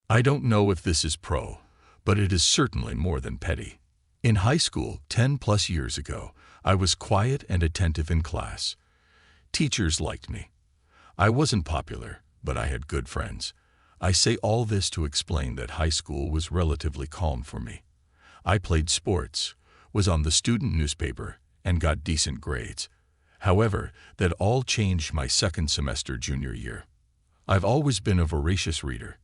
I don't know if this is pro, but it is certainly more than petty. In high school, 10 plus years ago, I was quiet and attentive in class. Teachers liked me. I wasn't popular, but I had good friends. I say all this to explain that high school was relatively calm for me. I played sports, was on the student newspaper, and got decent grades. However, that all changed my second semester junior year. I've always been a voracious reader.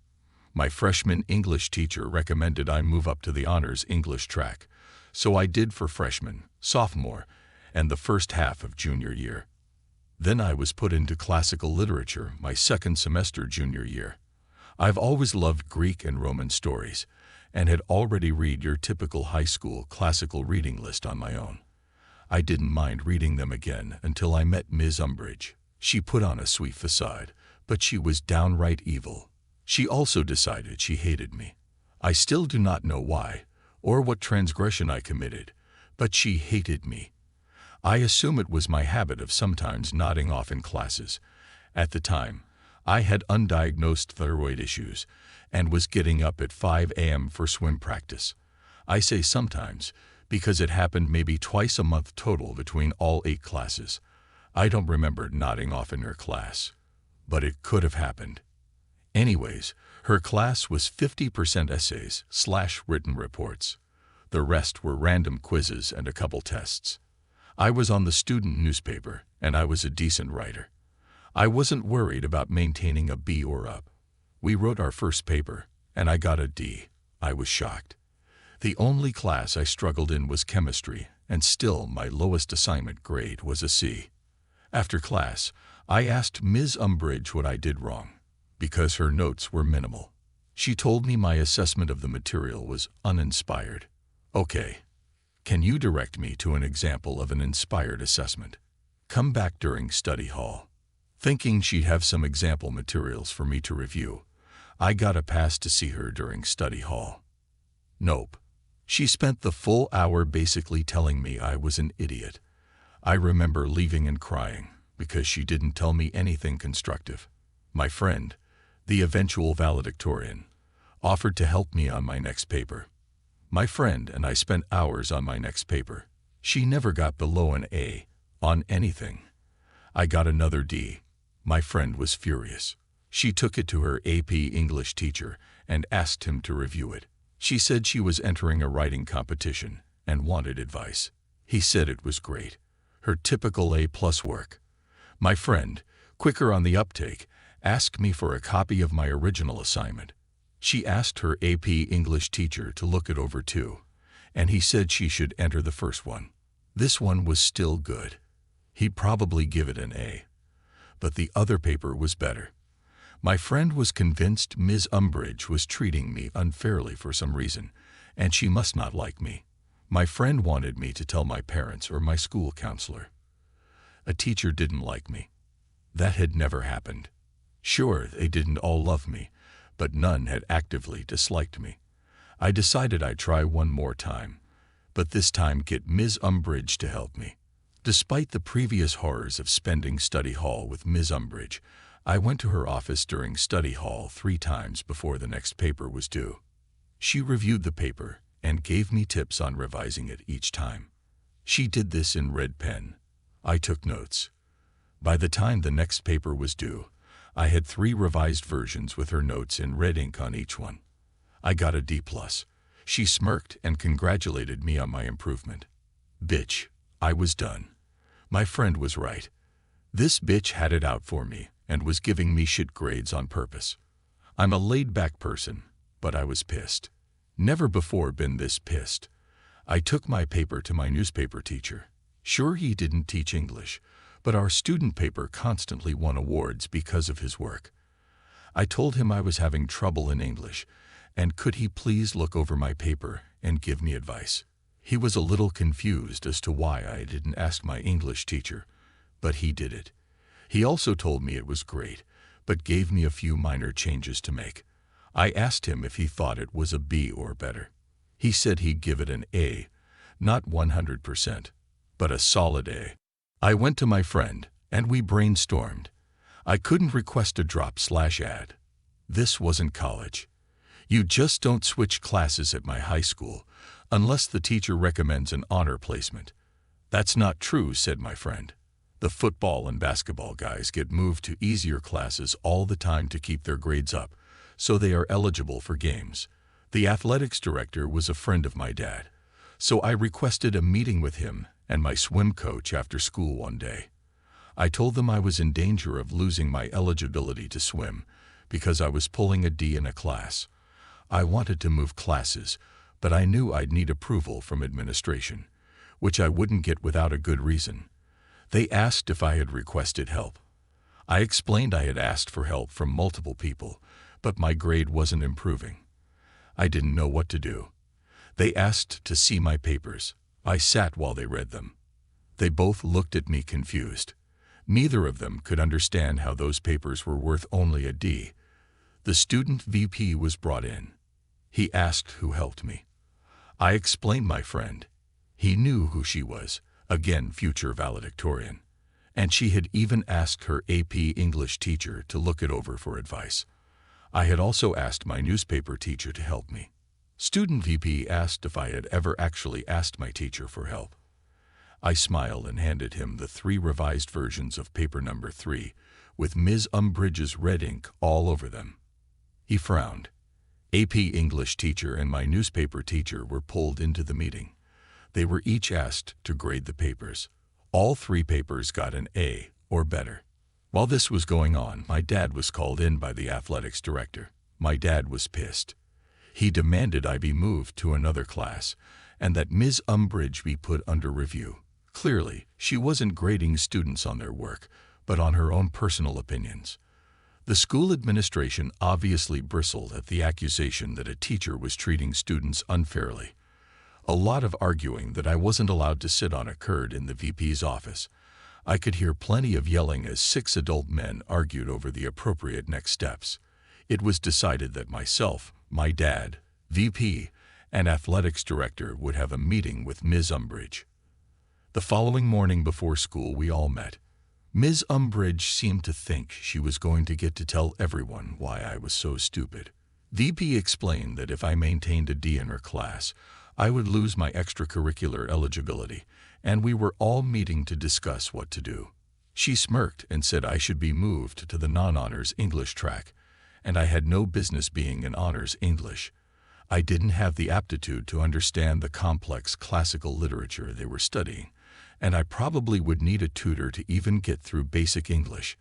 My freshman English teacher recommended I move up to the honors English track, so I did for freshman, sophomore, and the first half of junior year. Then I was put into classical literature my second semester junior year. I've always loved Greek and Roman stories, and had already read your typical high school classical reading list on my own. I didn't mind reading them again until I met Ms. Umbridge. She put on a sweet facade, but she was downright evil. She also decided she hated me. I still do not know why, or what transgression I committed, but she hated me. I assume it was my habit of sometimes nodding off in classes. At the time, I had undiagnosed thyroid issues and was getting up at 5 a.m. for swim practice. I say sometimes because it happened maybe twice a month total between all 8 classes. I don't remember nodding off in her class, but it could have happened. Anyways, her class was 50% essays/written reports. The rest were random quizzes and a couple tests. I was on the student newspaper, and I was a decent writer. I wasn't worried about maintaining a B or up. We wrote our first paper, and I got a D. I was shocked. The only class I struggled in was chemistry, and still my lowest assignment grade was a C. After class, I asked Ms. Umbridge what I did wrong, because her notes were minimal. She told me my assessment of the material was uninspired. Okay, can you direct me to an example of an inspired assessment? Come back during study hall. Thinking she'd have some example materials for me to review, I got a pass to see her during study hall. Nope. She spent the full hour basically telling me I was an idiot. I remember leaving and crying because she didn't tell me anything constructive. My friend, the eventual valedictorian, offered to help me on my next paper. My friend and I spent hours on my next paper. She never got below an A on anything. I got another D. My friend was furious. She took it to her AP English teacher and asked him to review it. She said she was entering a writing competition and wanted advice. He said it was great. Her typical A+ work. My friend, quicker on the uptake, asked me for a copy of my original assignment. She asked her AP English teacher to look it over too, and he said she should enter the first one. This one was still good. He'd probably give it an A. But the other paper was better. My friend was convinced Ms. Umbridge was treating me unfairly for some reason, and she must not like me. My friend wanted me to tell my parents or my school counselor. A teacher didn't like me. That had never happened. Sure, they didn't all love me, but none had actively disliked me. I decided I'd try one more time, but this time get Ms. Umbridge to help me. Despite the previous horrors of spending study hall with Ms. Umbridge, I went to her office during study hall 3 times before the next paper was due. She reviewed the paper and gave me tips on revising it each time. She did this in red pen. I took notes. By the time the next paper was due, I had 3 revised versions with her notes in red ink on each one. I got a D+. She smirked and congratulated me on my improvement. Bitch, I was done. My friend was right. This bitch had it out for me and was giving me shit grades on purpose. I'm a laid-back person, but I was pissed. Never before been this pissed. I took my paper to my newspaper teacher. Sure, he didn't teach English, but our student paper constantly won awards because of his work. I told him I was having trouble in English, and could he please look over my paper and give me advice. He was a little confused as to why I didn't ask my English teacher, but he did it. He also told me it was great, but gave me a few minor changes to make. I asked him if he thought it was a B or better. He said he'd give it an A, not 100%, but a solid A. I went to my friend, and we brainstormed. I couldn't request a drop/add. This wasn't college. You just don't switch classes at my high school unless the teacher recommends an honor placement. That's not true, said my friend. The football and basketball guys get moved to easier classes all the time to keep their grades up, so they are eligible for games. The athletics director was a friend of my dad, so I requested a meeting with him and my swim coach after school one day. I told them I was in danger of losing my eligibility to swim because I was pulling a D in a class. I wanted to move classes, but I knew I'd need approval from administration, which I wouldn't get without a good reason. They asked if I had requested help. I explained I had asked for help from multiple people, but my grade wasn't improving. I didn't know what to do. They asked to see my papers. I sat while they read them. They both looked at me confused. Neither of them could understand how those papers were worth only a D. The student VP was brought in. He asked who helped me. I explained my friend. He knew who she was, again future valedictorian, and she had even asked her AP English teacher to look it over for advice. I had also asked my newspaper teacher to help me. Student VP asked if I had ever actually asked my teacher for help. I smiled and handed him the 3 revised versions of paper number 3, with Ms. Umbridge's red ink all over them. He frowned. AP English teacher and my newspaper teacher were pulled into the meeting. They were each asked to grade the papers. All 3 papers got an A or better. While this was going on, my dad was called in by the athletics director. My dad was pissed. He demanded I be moved to another class and that Ms. Umbridge be put under review. Clearly, she wasn't grading students on their work, but on her own personal opinions. The school administration obviously bristled at the accusation that a teacher was treating students unfairly. A lot of arguing that I wasn't allowed to sit on occurred in the VP's office. I could hear plenty of yelling as 6 adult men argued over the appropriate next steps. It was decided that myself, my dad, VP, and athletics director would have a meeting with Ms. Umbridge. The following morning before school, we all met. Ms. Umbridge seemed to think she was going to get to tell everyone why I was so stupid. VP explained that if I maintained a D in her class, I would lose my extracurricular eligibility, and we were all meeting to discuss what to do. She smirked and said I should be moved to the non-honors English track, and I had no business being in honors English. I didn't have the aptitude to understand the complex classical literature they were studying, and I probably would need a tutor to even get through basic English.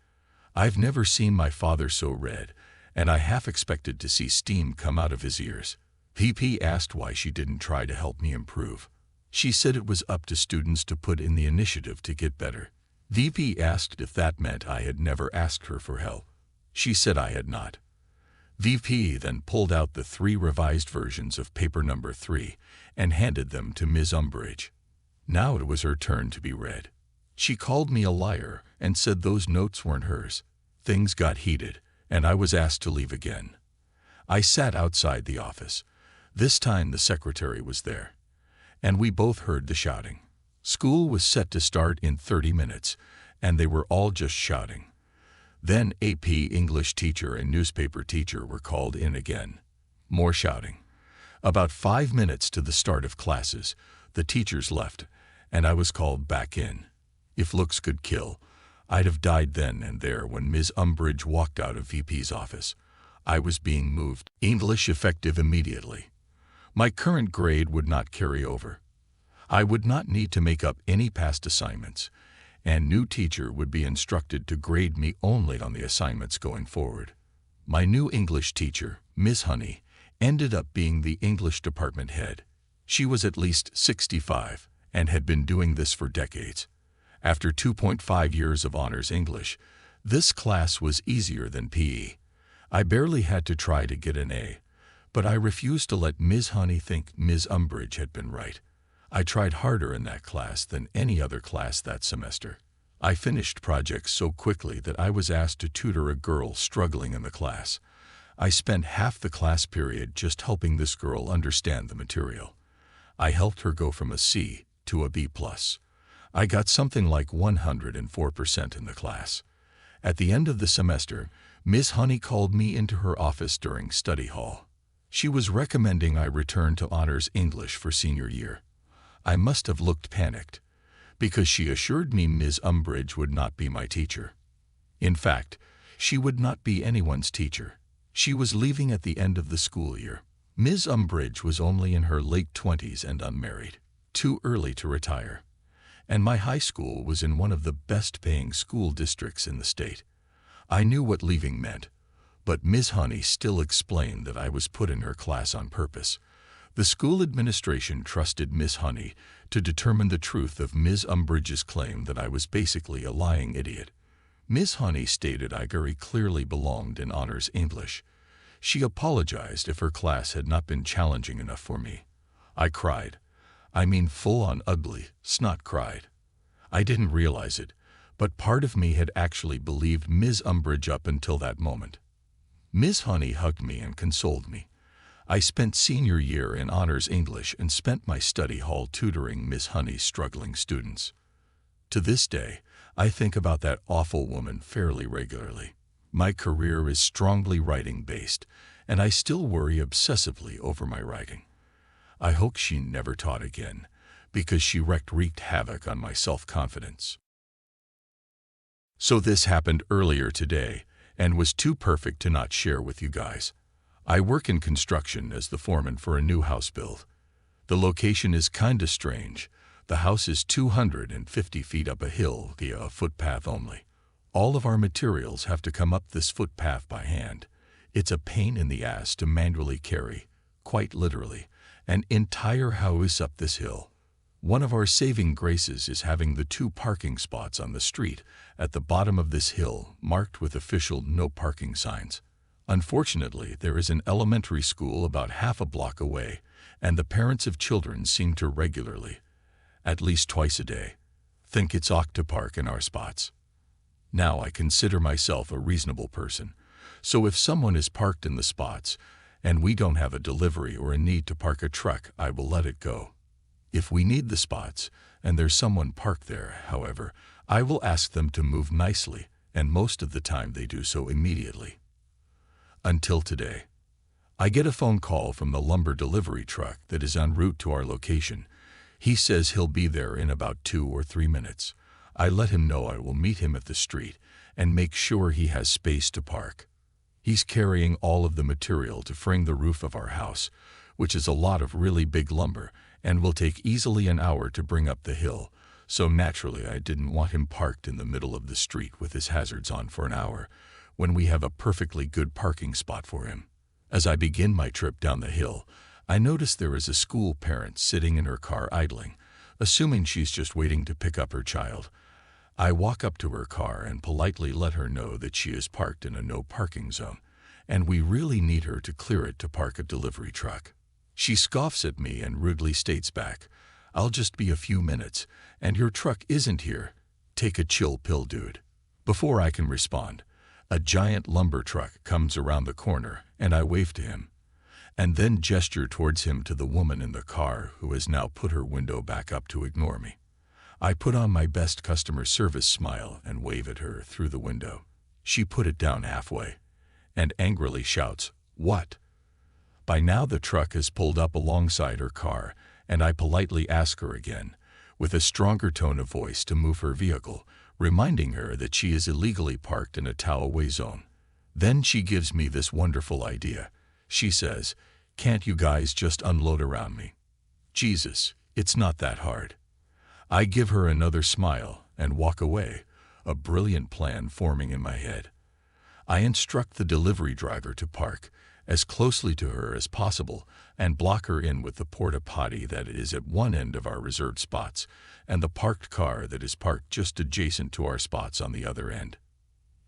I've never seen my father so red, and I half expected to see steam come out of his ears. VP asked why she didn't try to help me improve. She said it was up to students to put in the initiative to get better. VP asked if that meant I had never asked her for help. She said I had not. VP then pulled out the 3 revised versions of paper number 3 and handed them to Ms. Umbridge. Now it was her turn to be read. She called me a liar and said those notes weren't hers. Things got heated, and I was asked to leave again. I sat outside the office. This time the secretary was there, and we both heard the shouting. School was set to start in 30 minutes, and they were all just shouting. Then AP English teacher and newspaper teacher were called in again. More shouting. About 5 minutes to the start of classes, the teachers left, and I was called back in. If looks could kill, I'd have died then and there when Ms. Umbridge walked out of VP's office. I was being moved. English effective immediately. My current grade would not carry over. I would not need to make up any past assignments, and new teacher would be instructed to grade me only on the assignments going forward. My new English teacher, Ms. Honey, ended up being the English department head. She was at least 65 and had been doing this for decades. After 2.5 years of honors English, this class was easier than PE. I barely had to try to get an A, but I refused to let Ms. Honey think Ms. Umbridge had been right. I tried harder in that class than any other class that semester. I finished projects so quickly that I was asked to tutor a girl struggling in the class. I spent half the class period just helping this girl understand the material. I helped her go from a C to a B+. I got something like 104% in the class. At the end of the semester, Ms. Honey called me into her office during study hall. She was recommending I return to honors English for senior year. I must have looked panicked, because she assured me Ms. Umbridge would not be my teacher. In fact, she would not be anyone's teacher. She was leaving at the end of the school year. Ms. Umbridge was only in her late 20s and unmarried, too early to retire. And my high school was in one of the best-paying school districts in the state. I knew what leaving meant, but Ms. Honey still explained that I was put in her class on purpose. The school administration trusted Ms. Honey to determine the truth of Ms. Umbridge's claim that I was basically a lying idiot. Ms. Honey stated I very clearly belonged in honors English. She apologized if her class had not been challenging enough for me. I cried. I mean full-on ugly, snot cried. I didn't realize it, but part of me had actually believed Ms. Umbridge up until that moment. Ms. Honey hugged me and consoled me. I spent senior year in honors English and spent my study hall tutoring Ms. Honey's struggling students. To this day, I think about that awful woman fairly regularly. My career is strongly writing-based, and I still worry obsessively over my writing. I hope she never taught again, because she wreaked havoc on my self-confidence. So this happened earlier today, and was too perfect to not share with you guys. I work in construction as the foreman for a new house build. The location is kinda strange. The house is 250 feet up a hill via a footpath only. All of our materials have to come up this footpath by hand. It's a pain in the ass to manually carry, quite literally, an entire house up this hill. One of our saving graces is having the 2 parking spots on the street at the bottom of this hill marked with official no parking signs. Unfortunately, there is an elementary school about half a block away, and the parents of children seem to regularly, at least twice a day, think it's ought to park in our spots. Now I consider myself a reasonable person, so if someone is parked in the spots, and we don't have a delivery or a need to park a truck, I will let it go. If we need the spots, and there's someone parked there, however, I will ask them to move nicely, and most of the time they do so immediately. Until today. I get a phone call from the lumber delivery truck that is en route to our location. He says he'll be there in about 2 or 3 minutes. I let him know I will meet him at the street and make sure he has space to park. He's carrying all of the material to frame the roof of our house, which is a lot of really big lumber and will take easily an hour to bring up the hill, so naturally I didn't want him parked in the middle of the street with his hazards on for an hour, when we have a perfectly good parking spot for him. As I begin my trip down the hill, I notice there is a school parent sitting in her car idling, assuming she's just waiting to pick up her child. I walk up to her car and politely let her know that she is parked in a no parking zone, and we really need her to clear it to park a delivery truck. She scoffs at me and rudely states back, "I'll just be a few minutes, and your truck isn't here. Take a chill pill, dude." Before I can respond, a giant lumber truck comes around the corner, and I wave to him, and then gesture towards him to the woman in the car who has now put her window back up to ignore me. I put on my best customer service smile and wave at her through the window. She put it down halfway, and angrily shouts, "What?" By now the truck has pulled up alongside her car, and I politely ask her again, with a stronger tone of voice, to move her vehicle, reminding her that she is illegally parked in a tow-away zone. Then she gives me this wonderful idea. She says, "Can't you guys just unload around me?" Jesus, it's not that hard. I give her another smile and walk away, a brilliant plan forming in my head. I instruct the delivery driver to park as closely to her as possible and block her in with the porta potty that is at one end of our reserved spots and the parked car that is parked just adjacent to our spots on the other end.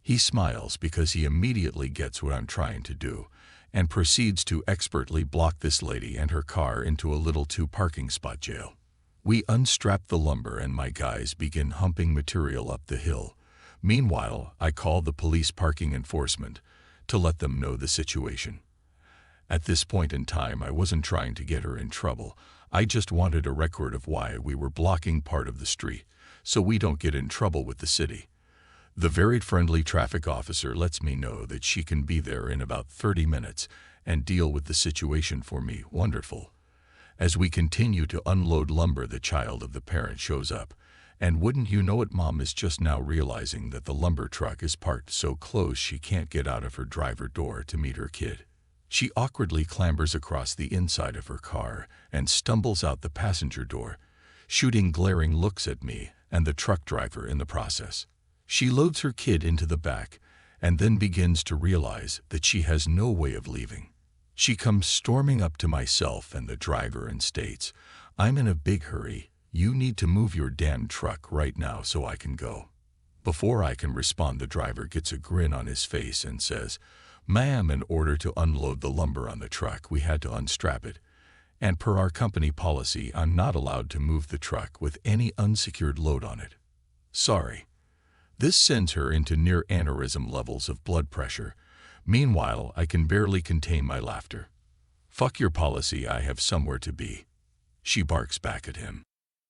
He smiles because he immediately gets what I'm trying to do and proceeds to expertly block this lady and her car into a little 2 parking spot jail. We unstrap the lumber and my guys begin humping material up the hill. Meanwhile, I call the police parking enforcement to let them know the situation. At this point in time, I wasn't trying to get her in trouble. I just wanted a record of why we were blocking part of the street, so we don't get in trouble with the city. The very friendly traffic officer lets me know that she can be there in about 30 minutes, and deal with the situation for me. Wonderful. As we continue to unload lumber, the child of the parent shows up. And wouldn't you know it, Mom is just now realizing that the lumber truck is parked so close she can't get out of her driver door to meet her kid. She awkwardly clambers across the inside of her car and stumbles out the passenger door, shooting glaring looks at me and the truck driver in the process. She loads her kid into the back and then begins to realize that she has no way of leaving. She comes storming up to myself and the driver and states, "I'm in a big hurry. You need to move your damn truck right now so I can go." Before I can respond, the driver gets a grin on his face and says, "Ma'am, in order to unload the lumber on the truck, we had to unstrap it. And per our company policy, I'm not allowed to move the truck with any unsecured load on it. Sorry." This sends her into near aneurysm levels of blood pressure. Meanwhile, I can barely contain my laughter. "Fuck your policy, I have somewhere to be," she barks back at him.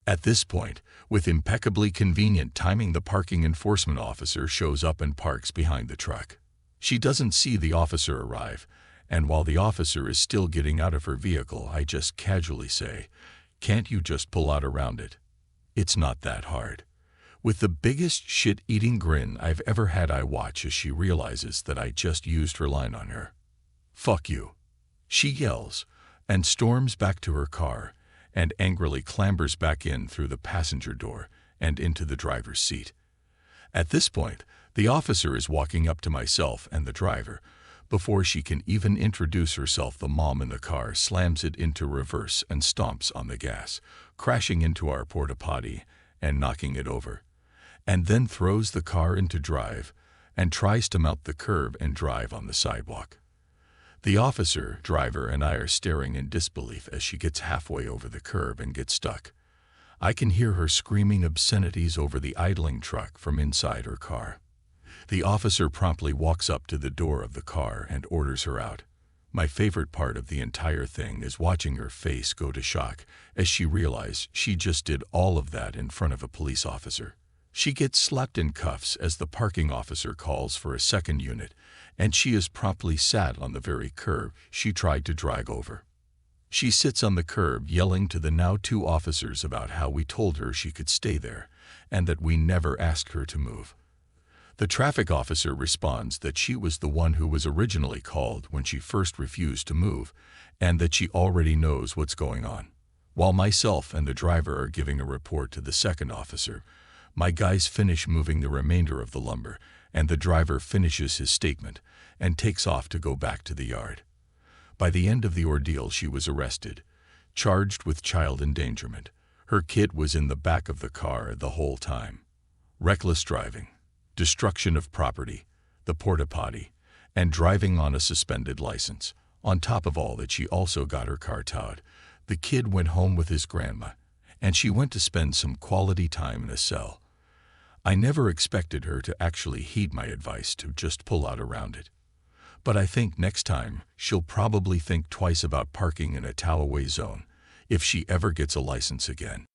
At this point, with impeccably convenient timing, the parking enforcement officer shows up and parks behind the truck. She doesn't see the officer arrive, and while the officer is still getting out of her vehicle, I just casually say, "Can't you just pull out around it? It's not that hard." With the biggest shit-eating grin I've ever had, I watch as she realizes that I just used her line on her. "Fuck you," she yells, and storms back to her car, and angrily clambers back in through the passenger door and into the driver's seat. At this point, the officer is walking up to myself and the driver. Before she can even introduce herself, the mom in the car slams it into reverse and stomps on the gas, crashing into our porta potty and knocking it over, and then throws the car into drive and tries to mount the curb and drive on the sidewalk. The officer, driver, and I are staring in disbelief as she gets halfway over the curb and gets stuck. I can hear her screaming obscenities over the idling truck from inside her car. The officer promptly walks up to the door of the car and orders her out. My favorite part of the entire thing is watching her face go to shock as she realizes she just did all of that in front of a police officer. She gets slapped in cuffs as the parking officer calls for a second unit, and she is promptly sat on the very curb she tried to drag over. She sits on the curb yelling to the now two officers about how we told her she could stay there and that we never asked her to move. The traffic officer responds that she was the one who was originally called when she first refused to move and that she already knows what's going on. While myself and the driver are giving a report to the second officer, my guys finish moving the remainder of the lumber, and the driver finishes his statement and takes off to go back to the yard. By the end of the ordeal, she was arrested, charged with child endangerment. Her kid was in the back of the car the whole time. Reckless driving, destruction of property, the porta potty, and driving on a suspended license. On top of all that, she also got her car towed. The kid went home with his grandma, and she went to spend some quality time in a cell. I never expected her to actually heed my advice to just pull out around it. But I think next time she'll probably think twice about parking in a tow-away zone if she ever gets a license again.